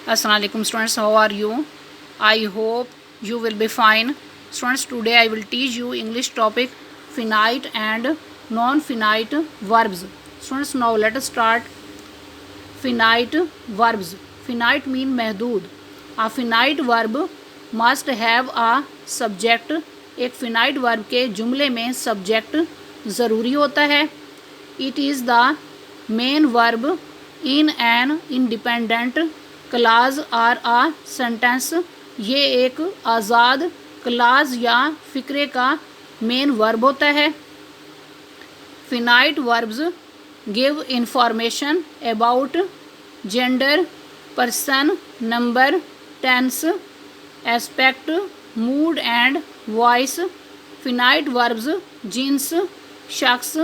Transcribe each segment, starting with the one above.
Assalamu alaikum students, how are you? I hope you will be fine. Students, today I will teach you English topic finite and non-finite verbs. Students, now let us start. Finite verbs. Finite mean महदूद. A finite verb must have a subject. एक finite verb के जुमले में subject ज़रूरी होता है. It is the main verb in an independent clause or a sentence. ये एक आज़ाद क्लाज या फ़िक्रे का मेन वर्ब होता है. Finite verbs give information about gender, person, number, tense, aspect, mood and voice. Finite verbs जिन्स, शख्स,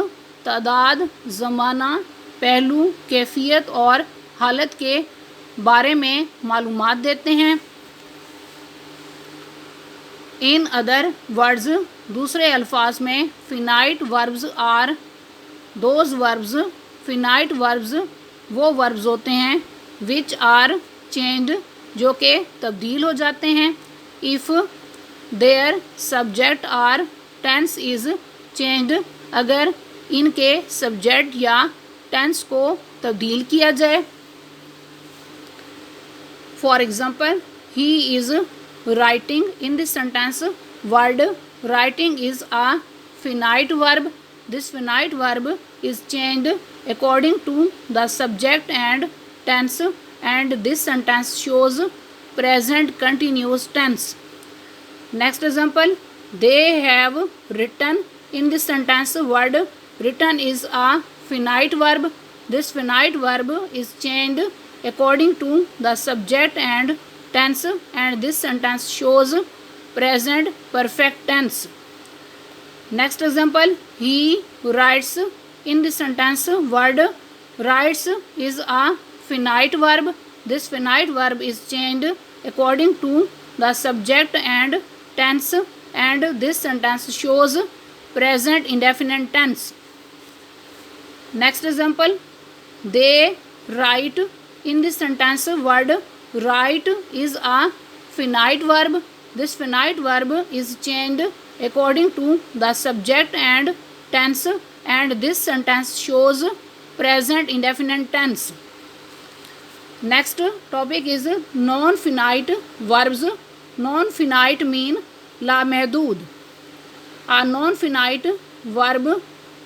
तादाद, ज़माना, पहलू, कैफियत और हालत के बारे में मालूमात देते हैं. इन अदर वर्ड्स, दूसरे अल्फाज में, finite verbs are those verbs. Finite verbs वो वर्ब्स होते हैं विच आर चेंज्ड, जो कि तब्दील हो जाते हैं. If their subject or tense is changed, अगर इनके सब्जेक्ट या टेंस को तब्दील किया जाए. For example, he is writing. In this sentence, word writing is a finite verb. This finite verb is changed according to the subject and tense, and this sentence shows present continuous tense. Next example, they have written. In this sentence, word written is a finite verb. This finite verb is changed according to the subject and tense, and this sentence shows present perfect tense. Next example, he writes. In this sentence, word writes is a finite verb. This finite verb is changed according to the subject and tense, and this sentence shows present indefinite tense. Next example, they write. In this sentence, word write is a finite verb. This finite verb is changed according to the subject and tense, and this sentence shows present indefinite tense. Next topic is non-finite verbs. Non-finite mean लामहदूद. A non-finite verb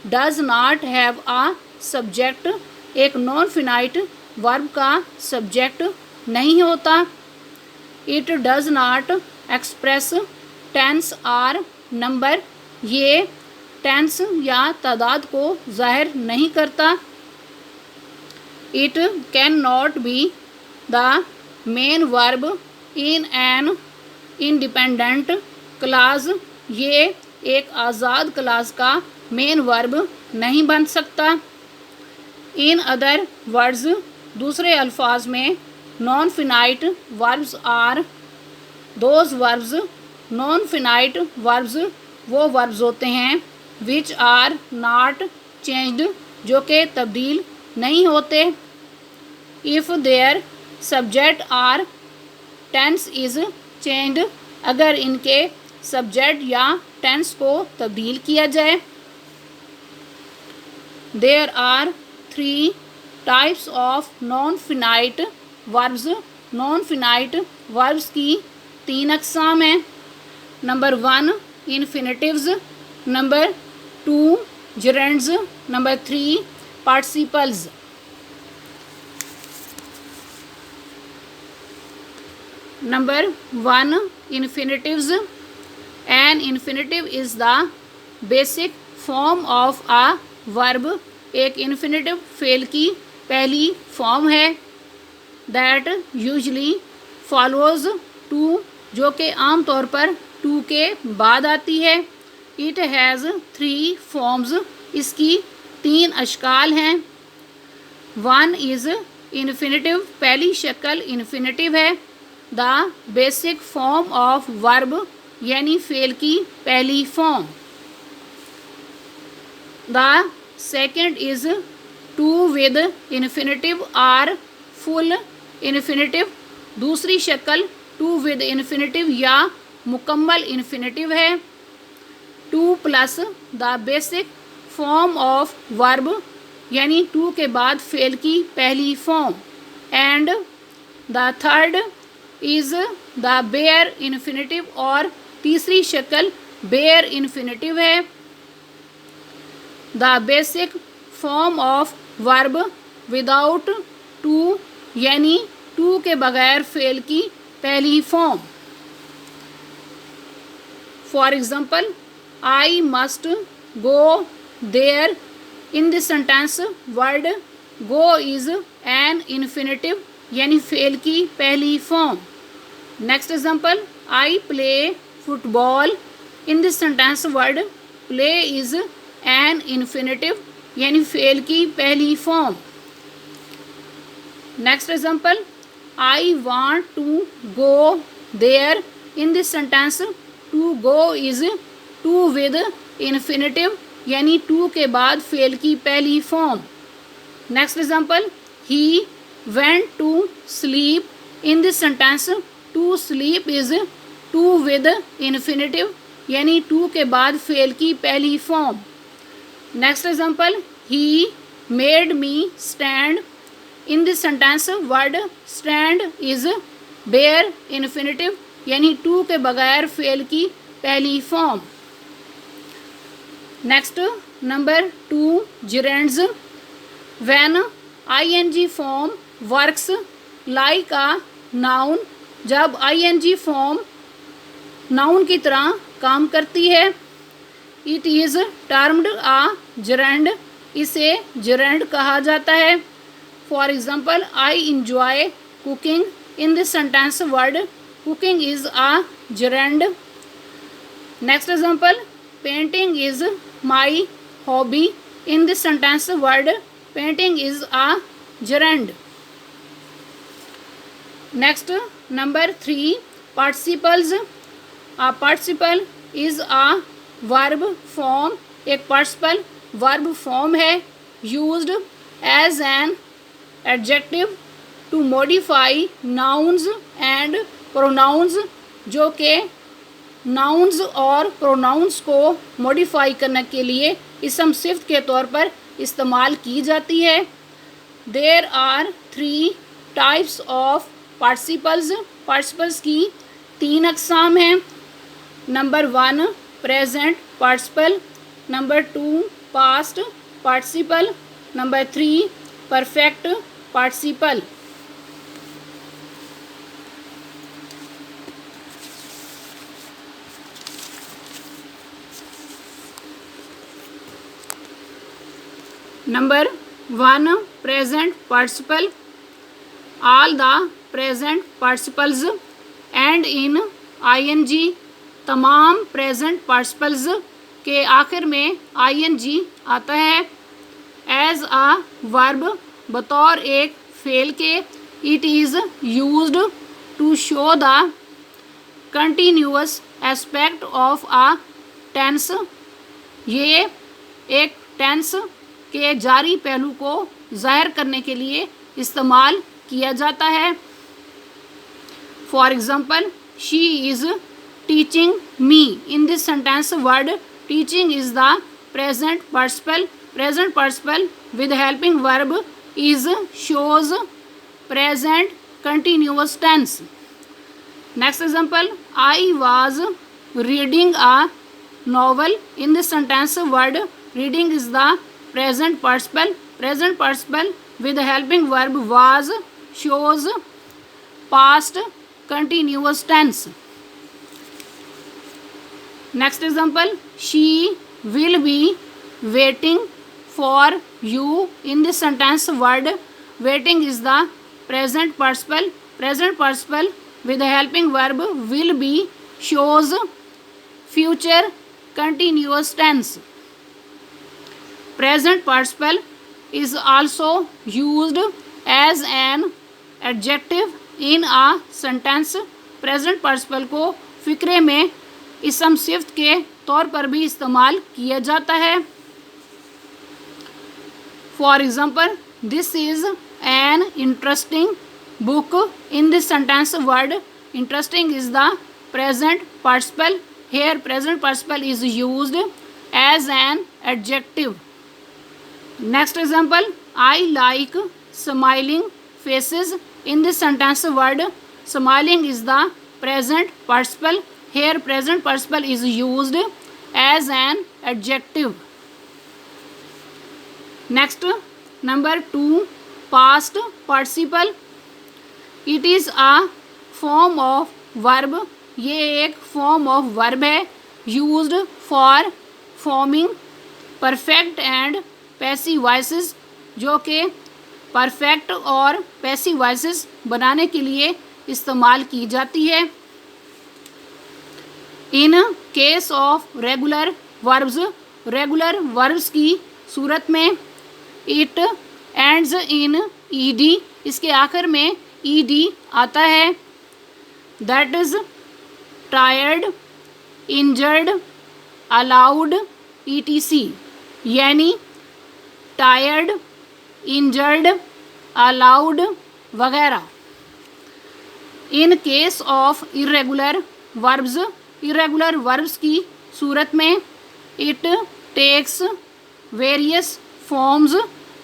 does not have a subject. एक non-finite verb का subject नहीं होता. It does not express tense or number. ये tense या तादाद को जाहिर नहीं करता. It can not be the main verb in an independent clause. ये एक आज़ाद क्लाज का मेन वर्ब नहीं बन सकता. इन अदर वर्ड्स, दूसरे अल्फाज में, non finite verbs are those verbs. Non finite verbs वो वर्ब्स होते हैं विच आर नॉट चेंज्ड, जो कि तब्दील नहीं होते. If their subject or tense is changed, अगर इनके सब्जेक्ट या टेंस को तब्दील किया जाए. There are 3 types of non finite verbs. Non finite verbs की 3 अक़साम हैं. Number 1 infinitives, number 2 gerunds, number 3 participles. Number 1 infinitives. An infinitive is the basic form of a verb. एक इन्फिनेटिव फेल की पहली फॉर्म है. दैट यूजली फॉलोज टू, जो कि आम तौर पर टू के बाद आती है. It has 3 forms. इसकी 3 अशकाल हैं. 1 इज़ इन्फिनेटिव, पहली शक्ल इन्फिनेटिव है. The basic form of verb, यानी फेल की पहली form. The second is to with infinitive or full infinitive. दूसरी शक्ल टू विद इन्फिनेटिव या मुकम्मल इन्फिनेटिव है। To plus the basic form of verb यानी टू के बाद फेल की पहली form. And the third is the bare infinitive और तीसरी शक्ल बेयर इन्फिनेटिव है। The basic form of verb without to यानी टू के बगैर फेल की पहली form. For example I must go there. In this sentence word go is an infinitive यानी फेल की पहली form. Next example I play football. In this sentence word play is an infinitive यानी फेल की पहली form. Next example I want to go there. In this sentence to go is to with infinitive यानी to के बाद फेल की पहली form. Next example he went to sleep. In this sentence to sleep is to with infinitive यानी to के बाद फेल की पहली form. Next example he made me stand. In this sentence word stand is bare infinitive यानी to के बगैर फेल की पहली form. Next number 2 gerunds। When ing form works like a noun. जब ing फॉर्म नाउन की तरह काम करती है। It is termed a gerund। इसे gerund कहा जाता है। For example I enjoy cooking. In this sentence word cooking is a gerund। Next example painting is my hobby. In this sentence word painting is a gerund। Next number 3 participles. A participle is a verb form. एक participle verb form है used as an adjective to modify nouns and pronouns, जो कि nouns और pronounce को modify करने के लिए इसम सिफ्त के तौर पर इस्तेमाल की जाती है। There are 3 types of participles. Participles की 3 अक़साम हैं। Number 1 present participle, number 2 past participle, number 3 perfect participle. Number 1 present participle. All the present participles end in ing। तमाम प्रेजेंट पार्टिसिपल्स के आखिर में ing आता है। एज आ वर्ब बतौर एक फेल के। It is used to show the continuous aspect of a tense. ये एक टेंस के जारी पहलू को जाहिर करने के लिए इस्तेमाल किया जाता है। For example she is teaching me. In this sentence word teaching is the present participle. Present participle with helping verb is shows present continuous tense. Next example I was reading a novel। in this sentence word reading is the present participle with the helping verb was shows past continuous tense। next example she will be waiting for you। in this sentence word waiting is the present participle with the helping verb will be shows future continuous tense। present participle is also used as an adjective in a sentence। present participle को फ़िक्रे में इसम सिफ्त के तौर पर भी इस्तेमाल किया जाता है। For example this is an interesting book. In this sentence, word interesting is the present participle. Here present participle is used as an adjective. Next example, I like smiling faces. In this sentence, word smiling is the present participle. Here present participle is used as an adjective. Next, number 2, past participle. It is a form of verb. ये एक form of verb है used for forming perfect and passive voices, जो कि perfect और passive voices बनाने के लिए इस्तेमाल की जाती है. In case of regular verbs की सूरत में इट एंड्स इन ईडी, इसके आखिर में ईडी आता है. That is tired, injured, allowed, etc. यानी टायर्ड, इंजर्ड, अलाउड वगैरह. In case of irregular verbs की सूरत में इट टेक्स वेरियस फॉर्म्स,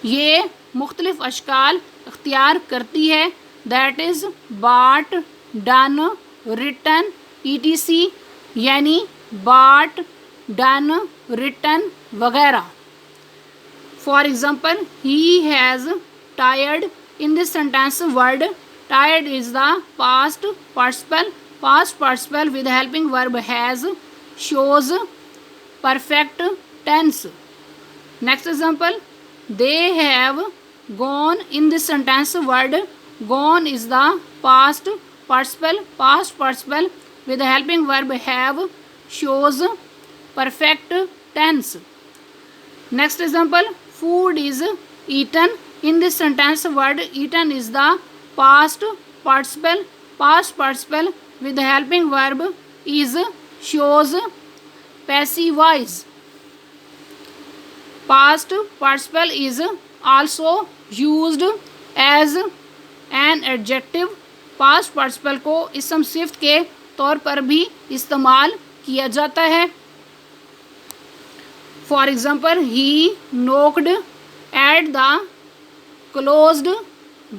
ये मुख्तलिफ अशकाल अख्तियार करती है. दैट इज़ बाट, डन, रिटन, ईटीसी. यानी बाट, डन, रिटन वगैरह. For example, he has tired. In this sentence, word tired is the past participle. Past participle with helping verb has shows perfect tense. Next example, they have gone. In this sentence, word gone is the past participle. Past participle with helping verb have shows perfect tense. Next example, food is eaten. In this sentence, word eaten is the past participle. Past participle with the helping verb is shows passive voice. Past participle is also used as an adjective. Past participle को इसम सिफ्त के तौर पर भी इस्तेमाल किया जाता है. For example, he knocked at the closed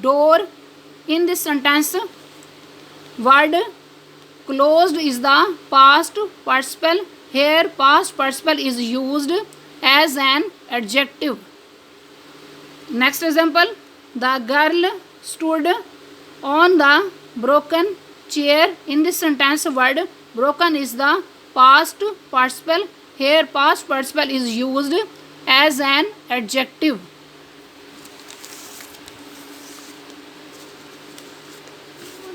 door. In this sentence, word closed is the past participle. Here past participle is used as an adjective. Next example, the girl stood on the broken chair. In this sentence, word broken is the past participle. Here past participle is used as an adjective.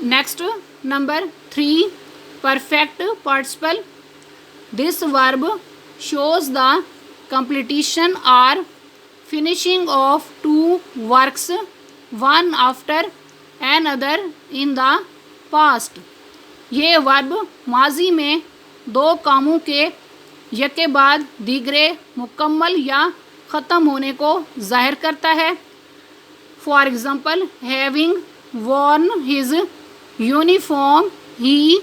Next, number 3, perfect participle. This verb shows the completion or finishing of two works, one after another in the past. ये verb माजी में दो कामों के यके बाद दीगरे मुकम्मल या ख़त्म होने को ज़ाहिर करता है. For example, having worn his uniform, he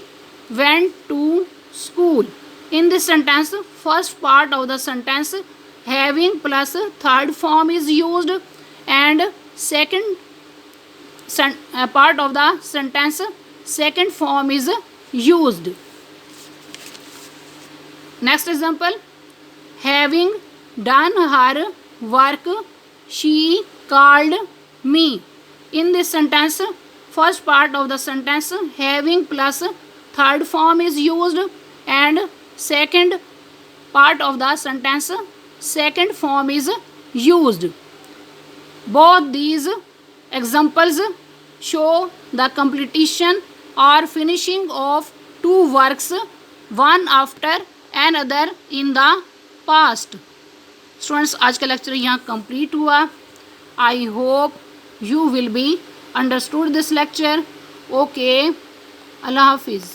went to school. In this sentence, first part of the sentence having plus third form is used, and second part of the sentence second form is used. Next example, having done her work, she called me. In this sentence, first part of the sentence having plus third form is used, and second part of the sentence second form is used. Both these examples show the completion or finishing of two works, one after another in the past. Students, आज का lecture यहाँ complete हुआ. I hope you will be understood this lecture. Okay, अल्लाह हाफिज़.